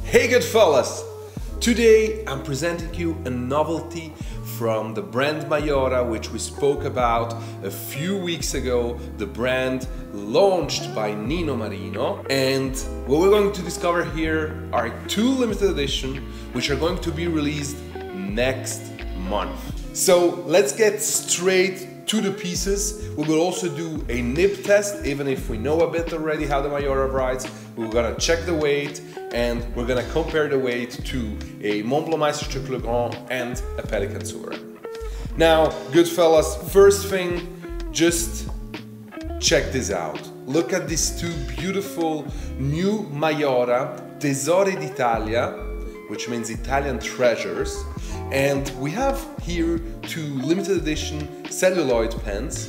Hey Goodfellas! Today I'm presenting you a novelty from the brand Maiora, which we spoke about a few weeks ago, the brand launched by Nino Marino. And what we're going to discover here are two limited editions which are going to be released next month. So let's get straight to the pieces. We will also do a nib test, even if we know a bit already how the Maiora writes. We're gonna check the weight and we're gonna compare the weight to a Montblanc Meister Choc Le Grand and a Pelican Souverain. Now, Goodfellas, first thing, just check this out. Look at these two beautiful new Maiora Tesori d'Italia, which means Italian treasures. And we have here two limited edition celluloid pens.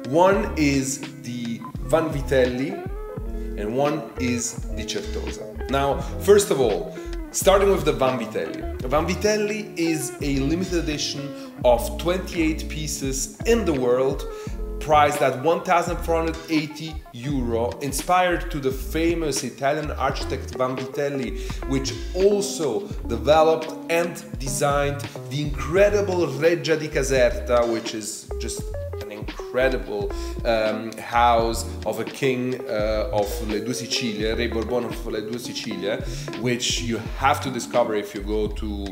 One is the Vanvitelli and one is the Certosa. Now, first of all, starting with the Vanvitelli. The Vanvitelli is a limited edition of 28 pieces in the world, priced at 1,480 euro, inspired to the famous Italian architect Vanvitelli, which also developed and designed the incredible Reggia di Caserta, which is just an incredible house of a king of Le Due Sicilie, Re Bourbon of Le Due Sicilie, which you have to discover if you go to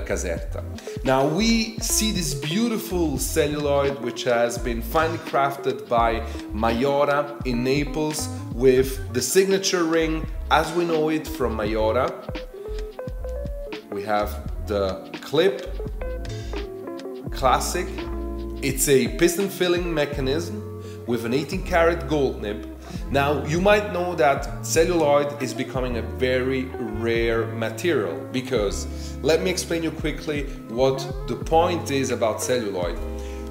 Caserta. Now we see this beautiful celluloid which has been finely crafted by Maiora in Naples with the signature ring as we know it from Maiora. We have the clip classic. It's a piston filling mechanism with an 18 karat gold nib. Now you might know that celluloid is becoming a very rare material, because let me explain you quickly what the point is about celluloid.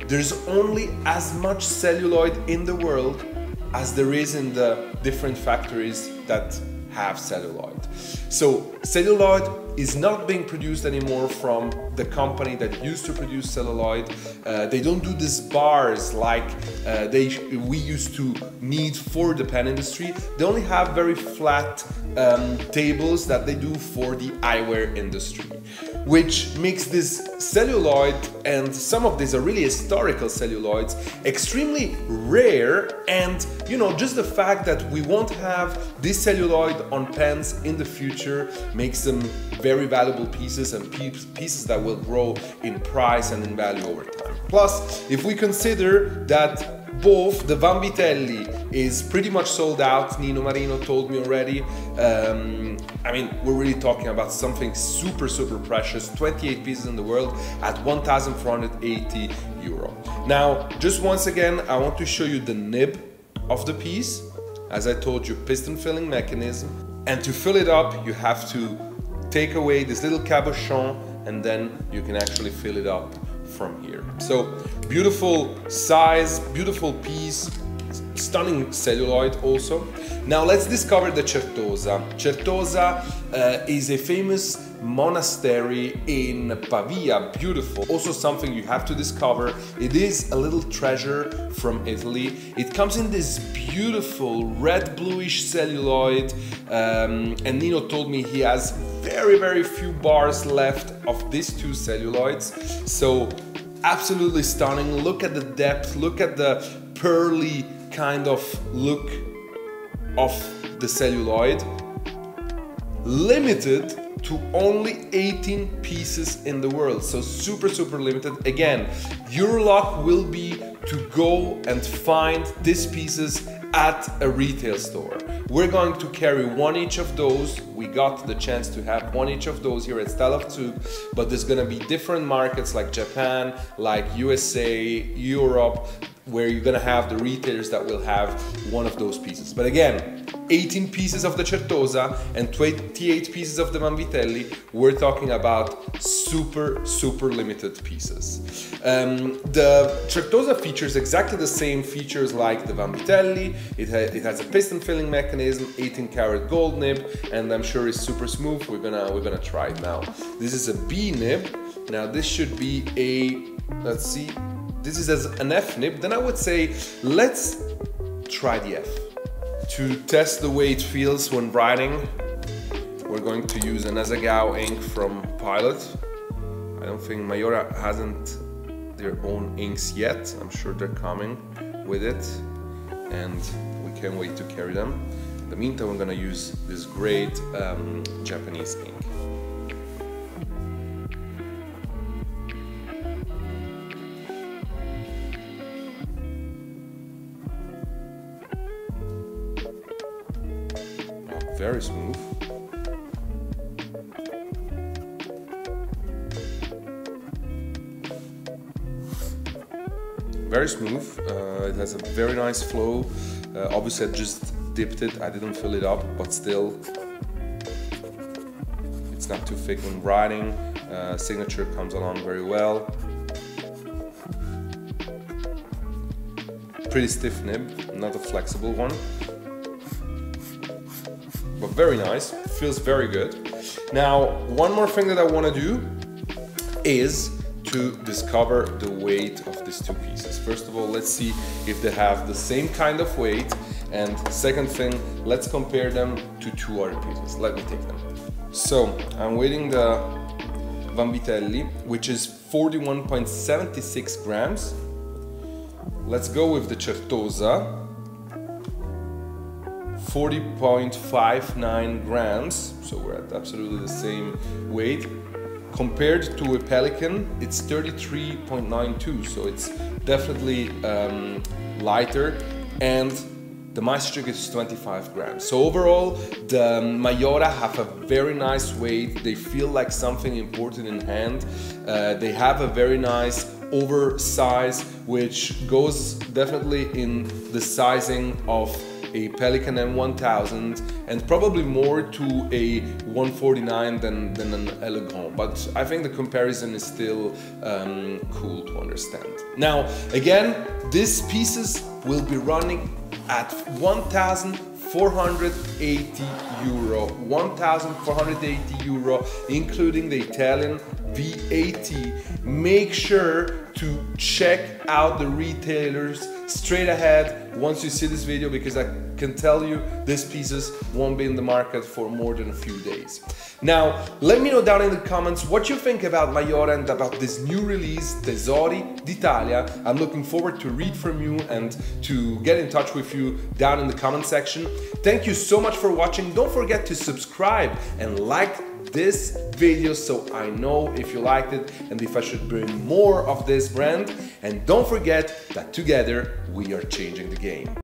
There's only as much celluloid in the world as there is in the different factories that have celluloid. So celluloid is not being produced anymore from the company that used to produce celluloid. They don't do these bars like we used to need for the pen industry. They only have very flat tables that they do for the eyewear industry, which makes this celluloid, and some of these are really historical celluloids, extremely rare. And you know, just the fact that we won't have this celluloid on pens in the future makes them very valuable pieces, and pieces that will grow in price and in value over time. Plus, if we consider that both the Vanvitelli is pretty much sold out, Nino Marino told me already. I mean, we're really talking about something super precious, 28 pieces in the world at 1,480 euro. Now, just once again, I want to show you the nib of the piece. As I told you, piston filling mechanism. And to fill it up, you have to take away this little cabochon, and then you can actually fill it up from here. So beautiful size, beautiful piece, stunning celluloid also. Now let's discover the Certosa. Certosa is a famous monastery in Pavia, beautiful. Also something you have to discover. It is a little treasure from Italy. It comes in this beautiful red bluish celluloid, and Nino told me he has very few bars left of these two celluloids. So absolutely stunning. Look at the depth, look at the pearly kind of look of the celluloid. Limited to only 18 pieces in the world, so super limited. Again, your luck will be to go and find these pieces at a retail store. We're going to carry one each of those. We got the chance to have one each of those here at Style of Zug, but there's gonna be different markets like Japan, like USA, Europe, where you're gonna have the retailers that will have one of those pieces. But again, 18 pieces of the Certosa and 28 pieces of the Vanvitelli, we're talking about super limited pieces. The Certosa features exactly the same features like the Vanvitelli. It has a piston filling mechanism, 18 karat gold nib, and I'm sure it's super smooth. We're gonna try it now. This is a B nib. Now this should be a, let's see, this is as an F nib. Then I would say let's try the F. To test the way it feels when writing, we're we're going to use an Asagao ink from Pilot. I don't think Maiora hasn't their own inks yet. I'm sure they're coming with it, and we can't wait to carry them. In the meantime, we're gonna use this great Japanese ink. Very smooth. Very smooth. It has a very nice flow. Obviously I just dipped it, I didn't fill it up, but still it's not too thick when writing. Signature comes along very well. Pretty stiff nib, not a flexible one, but very nice, feels very good. Now, one more thing that I want to do is to discover the weight of these two pieces. First of all, let's see if they have the same kind of weight, and second thing, let's compare them to two other pieces. Let me take them. So, I'm weighing the Vanvitelli, which is 41.76 grams. Let's go with the Certosa, 40.59 grams, so we're at absolutely the same weight. Compared to a Pelican, it's 33.92, so it's definitely lighter, and the Meisterstück is 25 grams. So overall, the Maiora have a very nice weight. They feel like something important in hand. They have a very nice oversize, which goes definitely in the sizing of a Pelican M1000, and probably more to a 149 than an Elegant, but I think the comparison is still cool to understand. Now, again, these pieces will be running at 1,480 euro, 1,480 euro, including the Italian VAT. Make sure to check out the retailers straight ahead once you see this video, because I can tell you these pieces won't be in the market for more than a few days. Now, let me know down in the comments what you think about Maiora and about this new release, Tesori d'Italia. I'm looking forward to read from you and to get in touch with you down in the comment section. Thank you so much for watching. Don't forget to subscribe and like this video so I know if you liked it and if I should bring more of this brand. And don't forget that together we are changing the game.